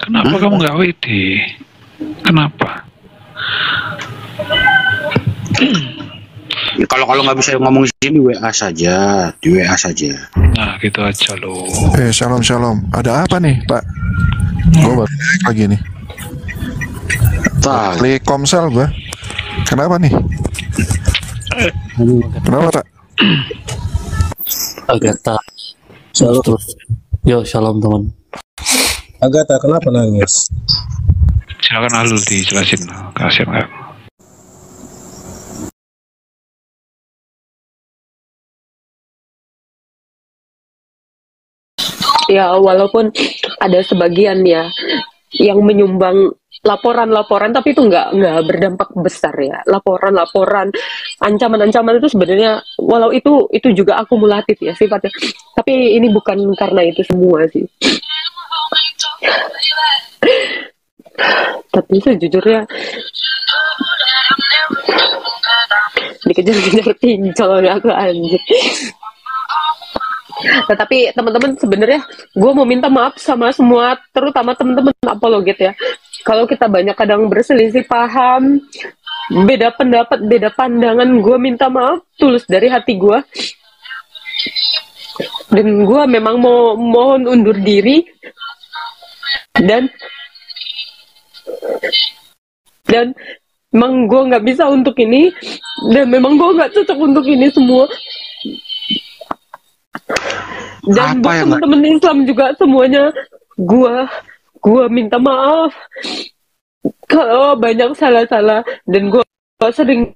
Kenapa kamu nggak WD? Kenapa? Ya, kalau nggak bisa ngomong di sini WA saja, di WA saja. Nah, gitu aja loh. Shalom shalom. Ada apa nih, Pak? Gue baru lagi nih. Klik Komsel gue. Kenapa nih? Kenapa, Tak? Agatha. Shalom. Yo, shalom teman. Agatha, kenapa nangis? Silakan Alul dijelasin. Kasihan nggak? Ya, walaupun ada sebagian ya yang menyumbang laporan-laporan, tapi itu nggak berdampak besar ya. Laporan-laporan, ancaman-ancaman itu sebenarnya, walau itu juga akumulatif ya sifatnya. Tapi ini bukan karena itu semua sih. Tapi sejujurnya dikejar-kejar pincol aku anjir. Tetapi teman-teman, sebenarnya gue mau minta maaf sama semua, terutama teman-teman apologet ya. Kalau kita banyak kadang berselisih paham, beda pendapat, beda pandangan, gue minta maaf tulus dari hati gue. Dan gue memang mohon undur diri dan memang gue nggak bisa untuk ini, dan memang gue nggak cocok untuk ini semua. Dan buat teman-teman Islam juga semuanya, gue minta maaf kalau banyak salah-salah, dan gue sering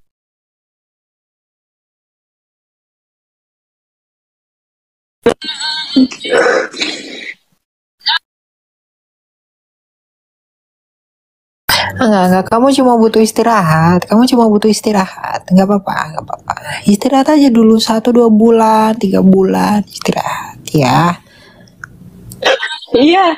Enggak, kamu cuma butuh istirahat. Enggak apa-apa. Istirahat aja dulu 1-2 bulan, 3 bulan istirahat ya. Iya,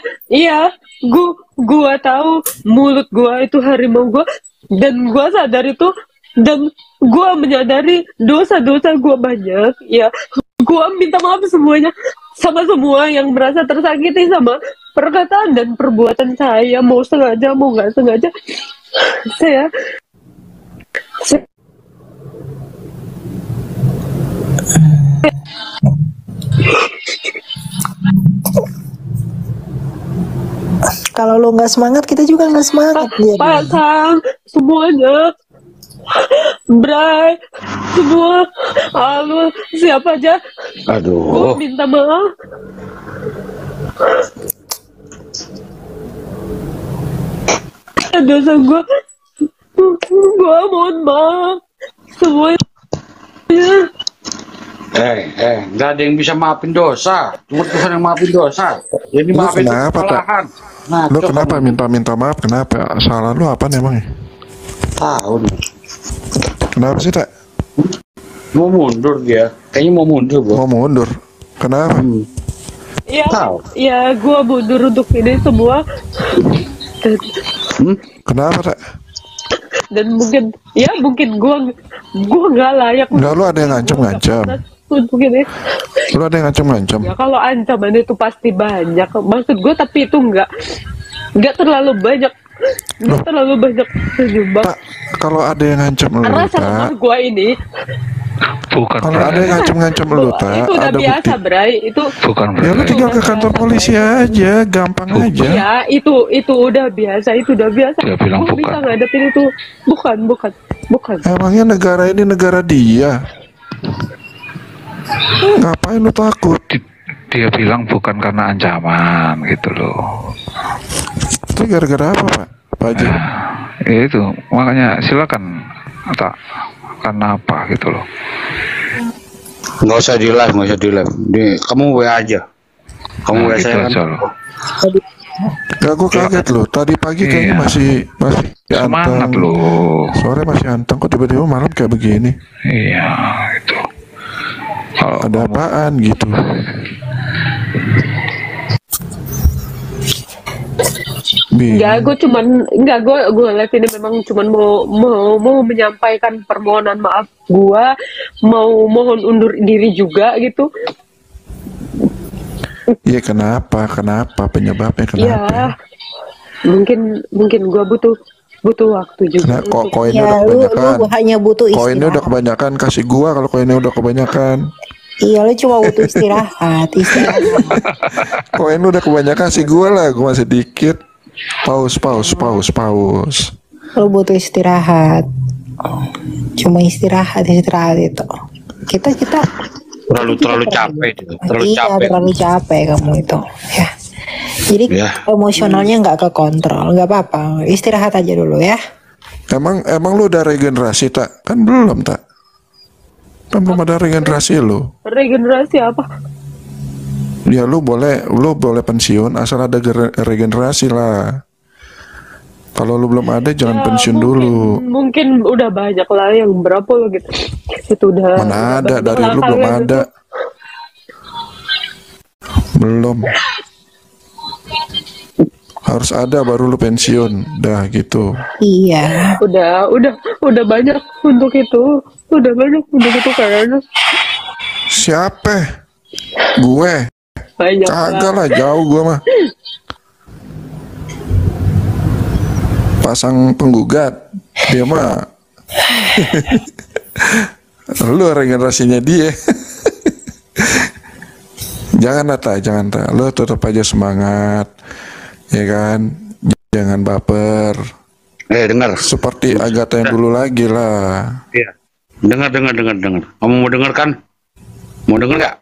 gua tahu mulut gua itu harimau gua, dan gua sadar itu, dan gua menyadari dosa-dosa gua banyak ya. Gua minta maaf semuanya, sama semua yang merasa tersakiti sama perkataan dan perbuatan saya, mau sengaja mau nggak sengaja. Saya kalau lo nggak semangat, kita juga nggak semangat. Pasang semuanya, Bray, semua, Alul, siapa aja. Aduh. Gue minta maaf. Dosa gue mohon maaf semuanya. Nggak ada yang bisa maafin dosa, cuma Tuhan yang maafin dosa. Jadi maafin kesalahan. Nah, lu kenapa minta maaf? Kenapa? Salah lu apa emang? Tahu nih. Kenapa sih, Tak? Mau mundur dia. Kayaknya mau mundur, Bro. Mau mundur. Kenapa? Ya, gue mundur untuk ini semua. Kenapa, Tak? Dan mungkin gue nggak layak. Enggak, lu ada yang ngancam. Untuk ini. Lu ada yang ngancam. Ya, kalau ancaman itu pasti banyak. Maksud gue, tapi itu nggak terlalu banyak. Dia terlalu banyak menyumbang. Kalau ada yang ngancam lu, Karena sama tak, gua ini Bukan. kalau ada yang ngancam lu, tak, itu udah ada biasa, bukti. Bray. Itu Bukan. Ya lu tinggal ke kantor polisi aja, gampang aja. ya itu udah biasa, itu udah biasa. Dia bilang Gua bisa ngadepin itu. Bukan. Emangnya negara ini negara dia? Ngapain lu takut? Dia bilang bukan karena ancaman gitu loh. Itu gara-gara apa, Pak? Pak Haji? Ya itu, makanya silakan tak, karena apa gitu loh. Nggak usah di live, nggak usah di live. Kamu WA aja. Kamu WA Gitu saya aja kan. loh. Gak, gue kaget loh. Tadi pagi kayaknya masih Semangat anteng. loh. Sore masih anteng, kok tiba-tiba malam kayak begini? Iya, itu. Ada apaan gitu? Enggak, gue lihat ini memang cuman mau menyampaikan permohonan maaf gue, mau mohon undur diri juga gitu. Iya, kenapa penyebabnya kenapa? Ya, mungkin gue butuh waktu juga. Nah, kok untuk- koinnya Ya, udah lu kebanyakan? hanya butuh Koinnya udah istirahat. kebanyakan, kasih gua kalau koinnya udah kebanyakan. Iya, lu cuma butuh istirahat. Koin lu udah kebanyakan, kasih gua lah, gua masih dikit. Paus. Lu butuh istirahat. Cuma istirahat itu. Kita Terlalu capek, terlalu iya, capek. terlalu capek kamu itu. Ya. Jadi Ya. emosionalnya nggak kekontrol, nggak apa-apa. Istirahat aja dulu ya. Emang lu udah regenerasi, tak? Kan belum, tak? Kan belum ada regenerasi lu. Regenerasi apa? Ya lu boleh pensiun asal ada regenerasi lah. Kalau lu belum ada jangan pensiun dulu. Mungkin udah banyak lah, yang berapa lo gitu. Itu udah. Mana ada, banyak dari lah lu belum kalian ada. itu. Belum. Harus ada baru lu pensiun. Dah gitu. Iya. Udah banyak untuk itu. Udah banyak untuk itu kayaknya. Siapa? Gue. Banyak Kagak lah, jauh gue mah. Pasang penggugat. Dia mah. Lu regenerasinya dia. Jangan Ta. Lu tetap aja semangat. Ya kan? Jangan baper. Dengar. Seperti Agatha yang dulu lagi lah. Iya. Dengar. Kamu mau dengar kan? Mau dengar nggak?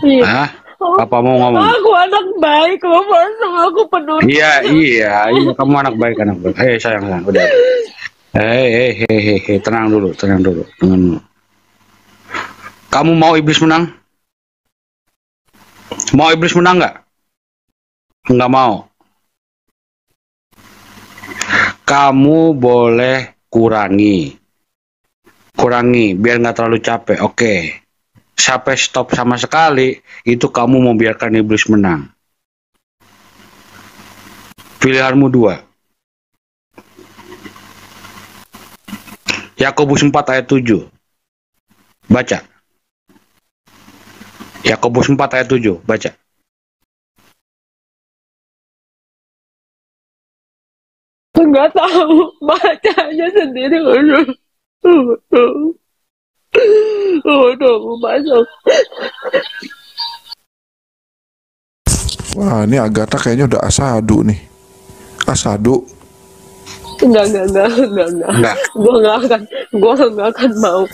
Iya. Hah? Apa mau ngomong? Aku anak baik, lo pasang aku penuh. Iya. Kamu anak baik. Sayang. Udah. Tenang dulu. Kamu mau iblis menang? Mau iblis menang nggak? Nggak mau. Kamu boleh kurangi biar nggak terlalu capek. Oke. Sampai stop sama sekali, itu kamu mau biarkan iblis menang. Pilihanmu dua. Yakobus 4 ayat 7. Baca. Yakobus 4 ayat 7. Baca. Nggak tahu, bacanya sendiri. Udah masuk. Wah, ini Agatha kayaknya udah asadu nih. Asadu. Enggak. Gua nggak akan mau.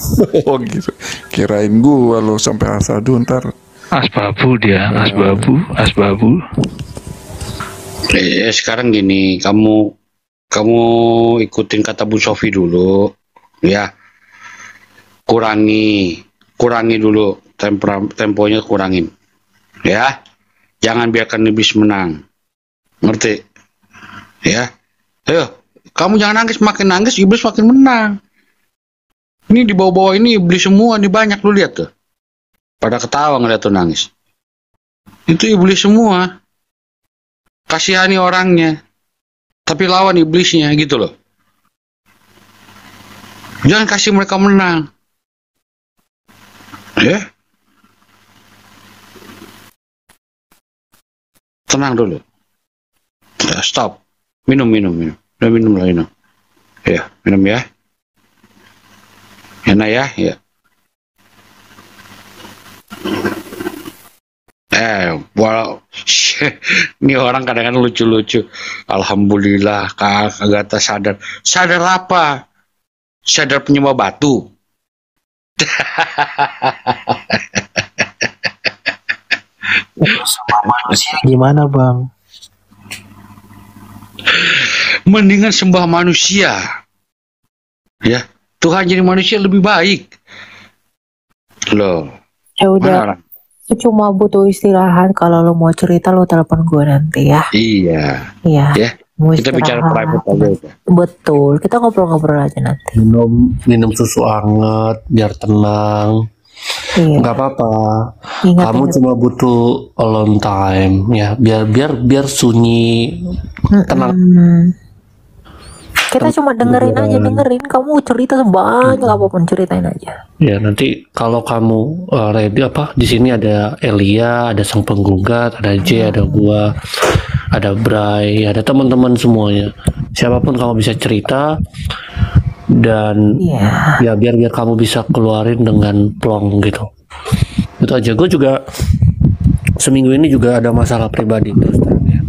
Oh gitu. Kirain gua lo sampai asadu ntar. Asbabu dia, asbabu. Sekarang gini, kamu ikutin kata Bu Sofi dulu, ya. Kurangi dulu temponya, kurangin, ya. Jangan biarkan iblis menang, ngerti? Ya. Ayo, kamu jangan nangis, makin nangis iblis makin menang. Ini di bawah-bawah ini iblis semua, nih banyak lu lihat tuh. Pada ketawa ngeliat tuh nangis. Itu iblis semua. Kasihani orangnya, tapi lawan iblisnya gitu loh. Jangan kasih mereka menang. Ya. Tenang dulu. Ya, stop. Minum. Udah minum lah, minum. Ya, minum ya. Enak ya, ya. Wow, ini orang kadang-kadang lucu-lucu. Alhamdulillah, Kak Agatha sadar. Sadar apa? Sadar penyembah batu. Sama manusia gimana bang? Mendingan sembah manusia. Ya, Tuhan jadi manusia lebih baik. Loh. Ya udah. Mana orang? Cuma butuh istirahat. Kalau lo mau cerita lo telepon gue nanti ya. Iya. Iya. Ya. Mau Kita bicara istirahat. private aja udah. Betul. Kita ngobrol-ngobrol aja nanti. Minum susu hangat biar tenang. Iya. Nggak apa-apa. Ingat, Kamu ingat. cuma butuh alone time ya, biar sunyi, tenang. Kita cuma dengerin aja, dengerin. Kamu cerita sebanyak apapun, ceritain aja. Ya nanti kalau kamu ready di sini ada Elia, ada sang penggugat, ada J, ada gua, ada Bray, ada teman-teman semuanya. Siapapun kamu bisa cerita dan ya biar kamu bisa keluarin dengan plong gitu. Itu aja. Gue juga seminggu ini juga ada masalah pribadi terus terang ya.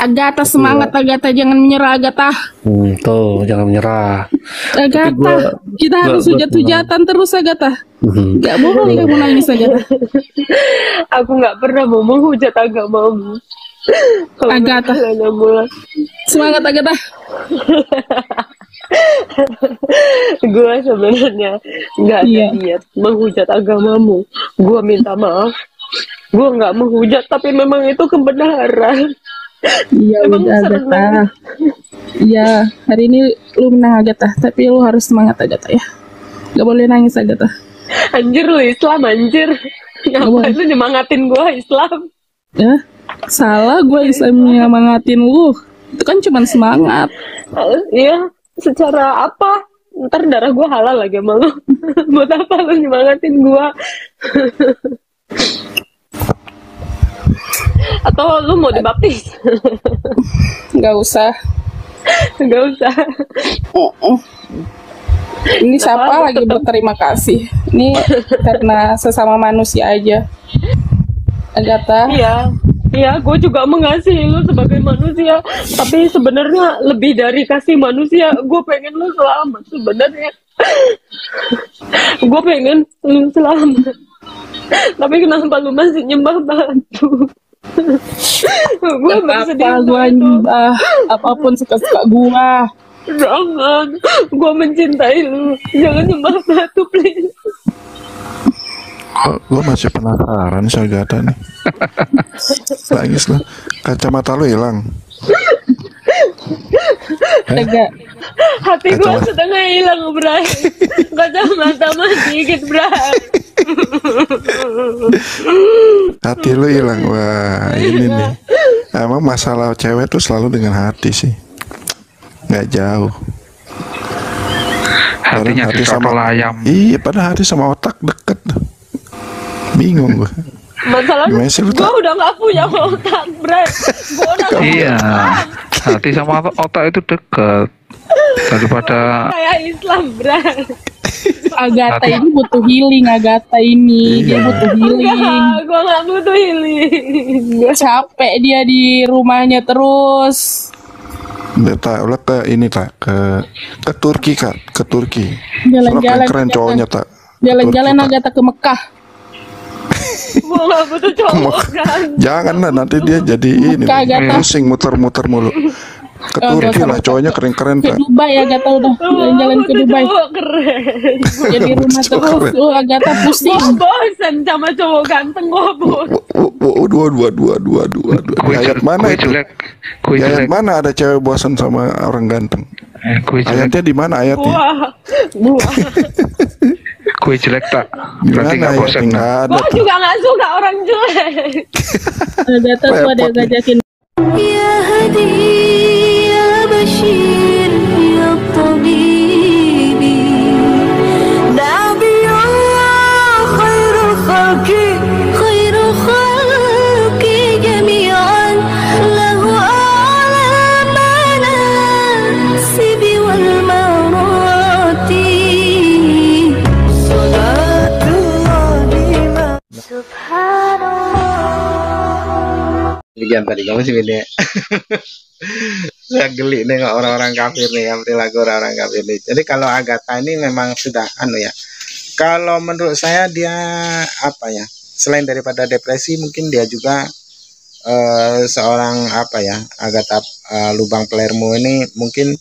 Agatha semangat, Agatha jangan menyerah, Agatha. Tuh jangan menyerah. Agatha, kita harus hujat-hujatan terus, Agatha. Gak boleh kamu nangis, Agatha. Aku nggak pernah mau menghujat agamamu. Agatha, semangat, Agatha. Gue sebenarnya nggak ada niat menghujat agamamu. Gue minta maaf. Gue nggak menghujat, tapi memang itu kebenaran. Iya udah, Agatha. Iya, hari ini lu menang, Agatha. Tapi lu harus semangat, Agatha ya. Gak boleh nangis, Agatha. Anjir lu Islam, anjir. Ngapain lu nyemangatin gue Islam? Ya, salah gue Islam nyemangatin lu. Itu kan cuma semangat. Iya, secara apa? Ntar darah gue halal lagi sama lu. Buat apa lu nyemangatin gue? Atau lu mau dibaptis? Gak usah. Gak usah. Ini siapa lagi berterima kasih? Ini karena sesama manusia aja. Agatha. Iya, gue juga mengasihi lu sebagai manusia. Tapi sebenarnya lebih dari kasih manusia, gue pengen lu selamat sebenarnya. Gue pengen lu selamat. Tapi kenapa lu masih nyembah batu? Gue apa gue nyembah apapun suka-suka gue. Jangan, gue mencintai lu. Jangan nyembah batu, please. Gue masih penasaran si Agatha nih. Nangis lah. Kacamata lu hilang. Hati gue sedang hilang, Bray. Kacamata masih dikit, Bray. Hati lu hilang. Wah ini nih. Emang masalah cewek tuh selalu dengan hati sih. Nggak jauh. Hatinya hati sama ayam. Iya, padahal hati sama otak deket. Bingung gue. Masalahnya gue udah gak punya otak, Bray. Iya, hati sama otak itu dekat daripada kayak Islam, Bray. Agatha ini butuh healing. Agatha ini dia butuh healing. Gue gak butuh healing. Capek dia di rumahnya terus. Tak, ulah ke ini tak ke Turki Kak, ke Turki. Jalan-jalan keren cowoknya tak. Jalan-jalan Agatha ke Mekah. Gue gak butuh cowok kan. Jangan lah, nanti dia jadi ini pusing muter-muter mulu. Ke Turki lah, cowoknya keren-keren Ke tak. Dubai Agatha udah jalan-jalan ke Dubai. Keren. Jadi rumah terus. Agatha pusing. Gue bosan sama cowok ganteng, gue bosan. Dua. Ayat mana itu? Ayat mana ada cewek bosan sama orang ganteng? Ayatnya di mana ayatnya? Buah. Kue jelek tak? Berarti nggak bosan. Gue juga nggak suka orang jelek. Agatha tuh ada yang ngajakin. Ya Hadi, ya Bashir, ya Tabibi, Nabi Allah, khairu khalqi jami'an, lahu a'la demikian tadi kamu sih ini. Saya geli nengok orang-orang kafir nih, yang perilaku orang-orang kafir nih. Jadi kalau Agatha ini memang sudah ya. Kalau menurut saya dia apa ya? Selain daripada depresi, mungkin dia juga seorang Agatha Lubang Palermo ini mungkin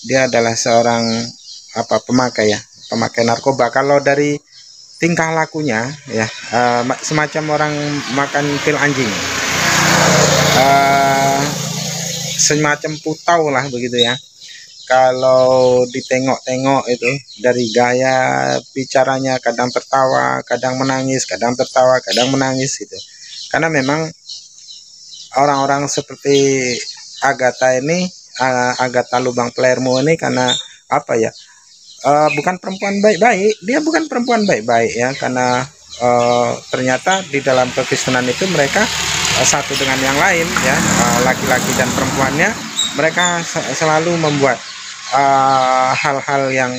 dia adalah seorang pemakai narkoba. Kalau dari tingkah lakunya ya semacam orang makan pil anjing, semacam putau lah begitu ya. Kalau ditengok-tengok itu dari gaya bicaranya, kadang tertawa, kadang menangis, kadang tertawa, kadang menangis gitu. Karena memang orang-orang seperti Agatha ini, Agatha Lubang Palermo ini, karena bukan perempuan baik-baik, dia bukan perempuan baik-baik ya, karena ternyata di dalam kekristenan itu mereka satu dengan yang lain ya, laki-laki dan perempuannya, mereka selalu membuat hal-hal yang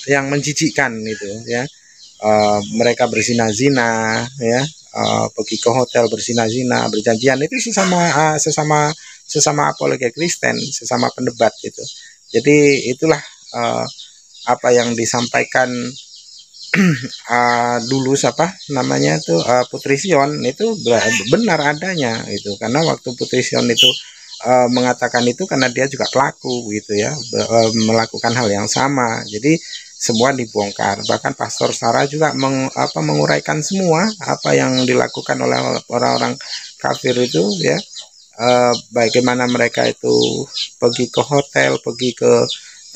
yang menjijikkan itu ya. Mereka berzina-zina ya, pergi ke hotel berzina-zina, berjanjian, itu sesama apologi Kristen, sesama pendebat gitu. Jadi itulah apa yang disampaikan dulu Putri Sion itu benar adanya itu, karena waktu Putri Sion itu mengatakan itu karena dia juga pelaku gitu ya, melakukan hal yang sama. Jadi semua dibongkar, bahkan Pastor Sarah juga menguraikan semua apa yang dilakukan oleh orang-orang kafir itu ya, bagaimana mereka itu pergi ke hotel, pergi ke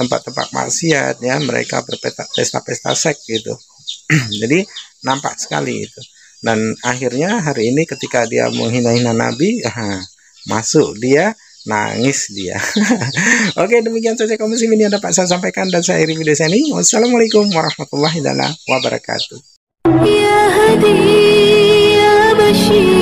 tempat-tempat maksiat ya, mereka berpesta-pesta seks gitu. Jadi nampak sekali itu, dan akhirnya hari ini ketika dia menghina-hina Nabi, masuk dia, nangis dia. Oke, demikian saja kaum muslimin yang dapat saya sampaikan, dan saya akhiri video saya ini. Wassalamualaikum warahmatullahi wabarakatuh. Ya Hadi ya Bashir